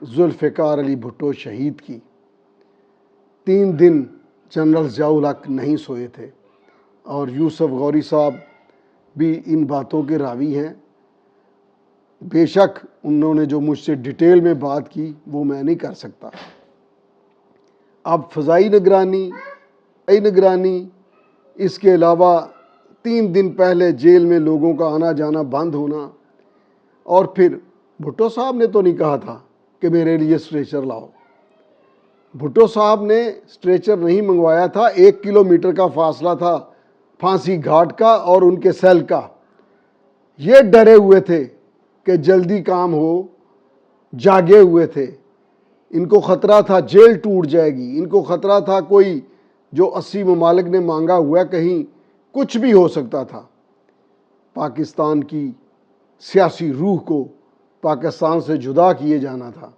ذوالفقار علی بھٹو شہید کی 3 دن جنرل ضیاء الحق نہیں سوئے تھے، اور یوسف غوری صاحب بھی ان باتوں کے راوی ہیں۔ بے شک انہوں نے جو مجھ سے ڈیٹیل میں بات کی وہ میں نہیں کر سکتا۔ اب فضائی نگرانی، اس کے علاوہ 3 دن پہلے جیل میں لوگوں کا آنا جانا بند ہونا، اور پھر بھٹو صاحب نے تو نہیں کہا تھا کہ میرے لیے اسٹریچر لاؤ۔ بھٹو صاحب نے اسٹریچر نہیں منگوایا تھا، 1 کلومیٹر کا فاصلہ تھا پھانسی گھاٹ کا اور ان کے سیل کا۔ یہ ڈرے ہوئے تھے کہ جلدی کام ہو، جاگے ہوئے تھے۔ ان کو خطرہ تھا جیل ٹوٹ جائے گی، ان کو خطرہ تھا کوئی جو 80 ممالک نے مانگا ہوا ہے کہیں کچھ بھی ہو سکتا تھا۔ پاکستان کی سیاسی روح کو پاکستان سے جدا کیے جانا تھا۔